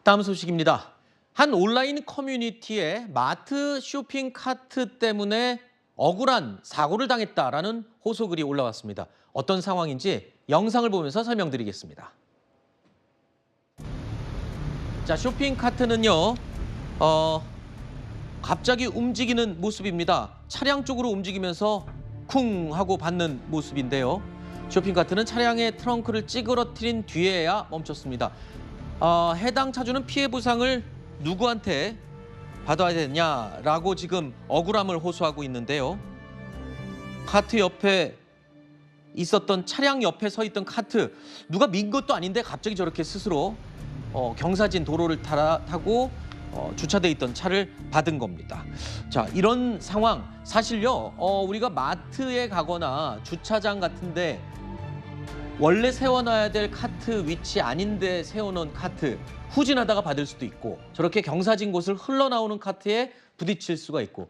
다음 소식입니다. 한 온라인 커뮤니티에 마트 쇼핑 카트 때문에 억울한 사고를 당했다라는 호소글이 올라왔습니다. 어떤 상황인지 영상을 보면서 설명드리겠습니다. 자, 쇼핑 카트는요, 갑자기 움직이는 모습입니다. 차량 쪽으로 움직이면서 쿵 하고 받는 모습인데요. 쇼핑 카트는 차량의 트렁크를 찌그러뜨린 뒤에야 멈췄습니다. 해당 차주는 피해 보상을 누구한테 받아야 되냐라고 지금 억울함을 호소하고 있는데요. 카트 옆에 있었던 차량 옆에 서 있던 카트 누가 민 것도 아닌데 갑자기 저렇게 스스로 경사진 도로를 타고 주차돼 있던 차를 받은 겁니다. 자, 이런 상황 사실요. 우리가 마트에 가거나 주차장 같은데 원래 세워놔야 될 카트 위치 아닌데 세워놓은 카트 후진하다가 받을 수도 있고 저렇게 경사진 곳을 흘러나오는 카트에 부딪힐 수가 있고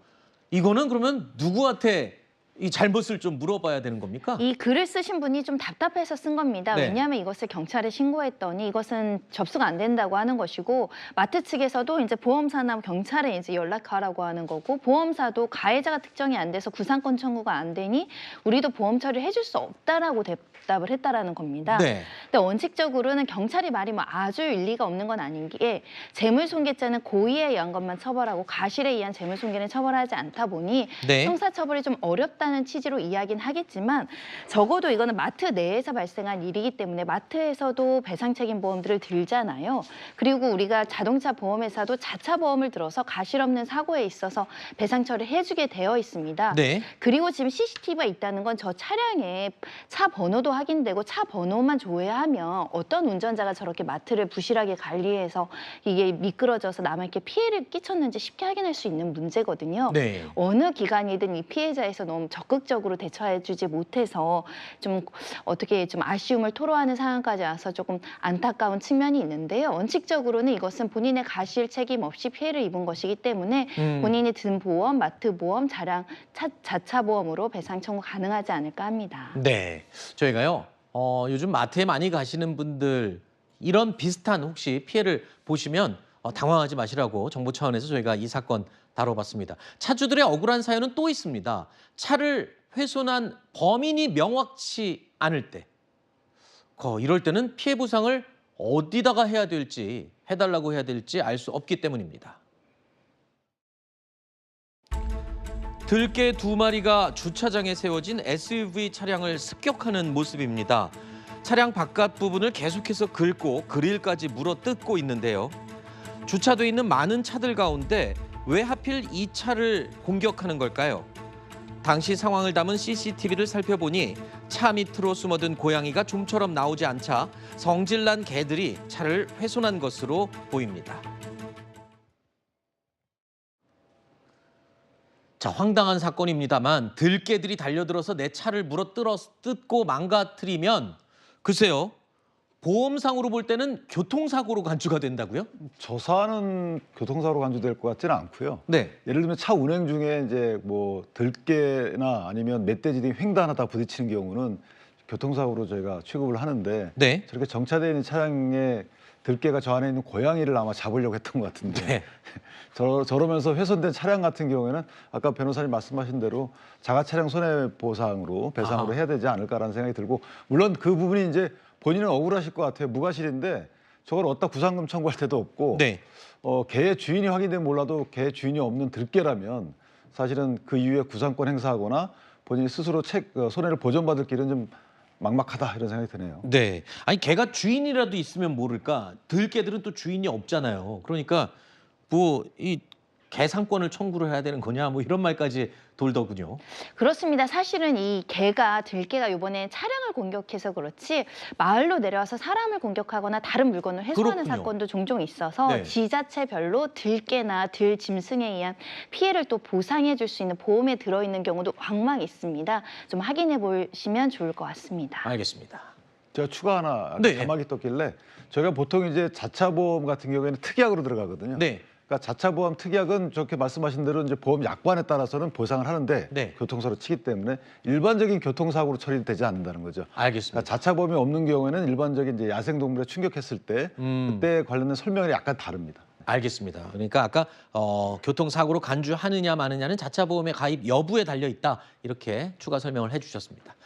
이거는 그러면 누구한테 이 잘못을 좀 물어봐야 되는 겁니까? 이 글을 쓰신 분이 좀 답답해서 쓴 겁니다. 네. 왜냐하면 이것을 경찰에 신고했더니 이것은 접수가 안 된다고 하는 것이고 마트 측에서도 이제 보험사나 경찰에 이제 연락하라고 하는 거고 보험사도 가해자가 특정이 안 돼서 구상권 청구가 안 되니 우리도 보험 처리를 해줄 수 없다라고 답을 했다라는 겁니다. 네. 근데 원칙적으로는 경찰이 말이 뭐 아주 일리가 없는 건 아닌 게 재물손괴죄는 고의에 의한 것만 처벌하고 가실에 의한 재물손괴는 처벌하지 않다 보니 네. 형사처벌이 좀 어렵다는 취지로 이야기는 하겠지만 적어도 이거는 마트 내에서 발생한 일이기 때문에 마트에서도 배상책임보험들을 들잖아요. 그리고 우리가 자동차 보험회사도 자차 보험을 들어서 가실 없는 사고에 있어서 배상 처리를 해주게 되어 있습니다. 네. 그리고 지금 CCTV가 있다는 건 저 차량에 차 번호도 확인되고 차 번호만 조회하면 어떤 운전자가 저렇게 마트를 부실하게 관리해서 이게 미끄러져서 남에게 피해를 끼쳤는지 쉽게 확인할 수 있는 문제거든요. 네. 어느 기관이든 이 피해자에서 너무 적극적으로 대처해주지 못해서 좀 어떻게 좀 아쉬움을 토로하는 상황까지 와서 조금 안타까운 측면이 있는데요. 원칙적으로는 이것은 본인의 가실 책임 없이 피해를 입은 것이기 때문에 본인이 든 보험, 마트 보험, 자차 보험으로 배상 청구 가능하지 않을까 합니다. 네. 저희가요. 요즘 마트에 많이 가시는 분들 이런 비슷한 혹시 피해를 보시면 당황하지 마시라고 정부 차원에서 저희가 이 사건 다뤄봤습니다. 차주들의 억울한 사연은 또 있습니다. 차를 훼손한 범인이 명확치 않을 때, 이럴 때는 피해 보상을 어디다가 해야 될지, 해달라고 해야 될지 알 수 없기 때문입니다. 들개 2마리가 주차장에 세워진 SUV 차량을 습격하는 모습입니다. 차량 바깥 부분을 계속해서 긁고 그릴까지 물어뜯고 있는데요. 주차돼 있는 많은 차들 가운데 왜 하필 이 차를 공격하는 걸까요? 당시 상황을 담은 CCTV를 살펴보니 차 밑으로 숨어든 고양이가 좀처럼 나오지 않자 성질난 개들이 차를 훼손한 것으로 보입니다. 자, 황당한 사건입니다만 들개들이 달려들어서 내 차를 물어뜯고 망가뜨리면 글쎄요. 보험상으로 볼 때는 교통사고로 간주가 된다고요? 저 사안은 교통사고로 간주될 것 같지는 않고요. 네. 예를 들면 차 운행 중에 이제 뭐 들개나 아니면 멧돼지 등이 횡단하다 부딪히는 경우는 교통사고로 저희가 취급을 하는데 네. 저렇게 정차되어 있는 차량에 들개가 저 안에 있는 고양이를 아마 잡으려고 했던 것 같은데 네. 저러면서 훼손된 차량 같은 경우에는 아까 변호사님 말씀하신 대로 자가 차량 손해보상으로 배상으로 해야 되지 않을까라는 생각이 들고 물론 그 부분이 이제 본인은 억울하실 것 같아요. 무과실인데 저걸 어디다 구상금 청구할 데도 없고 네. 개의 주인이 확인되면 몰라도 개의 주인이 없는 들개라면 사실은 그 이후에 구상권 행사하거나 본인이 스스로 손해를 보전받을 길은 좀 막막하다 이런 생각이 드네요. 네. 아니 개가 주인이라도 있으면 모를까 들개들은 또 주인이 없잖아요. 그러니까 뭐 이 개상권을 청구를 해야 되는 거냐 뭐 이런 말까지 돌더군요. 그렇습니다. 사실은 이 들개가 이번에 차량을 공격해서 그렇지 마을로 내려와서 사람을 공격하거나 다른 물건을 훼손하는 그렇군요. 사건도 종종 있어서 네. 지자체별로 들개나 들짐승에 의한 피해를 또 보상해 줄 수 있는 보험에 들어있는 경우도 왕왕 있습니다. 좀 확인해 보시면 좋을 것 같습니다. 알겠습니다. 제가 추가 하나 네. 자막이 떴길래 저희가 보통 이제 자차 보험 같은 경우에는 특약으로 들어가거든요. 네. 그러니까 자차 보험 특약은 저렇게 말씀하신 대로 이제 보험 약관에 따라서는 보상을 하는데 네. 교통사로 치기 때문에 일반적인 교통사고로 처리되지 않는다는 거죠. 알겠습니다. 그러니까 자차 보험이 없는 경우에는 일반적인 이제 야생 동물에 충격했을 때 그때 관련된 설명이 약간 다릅니다. 알겠습니다. 그러니까 아까 교통사고로 간주하느냐 마느냐는 자차 보험의 가입 여부에 달려 있다 이렇게 추가 설명을 해주셨습니다.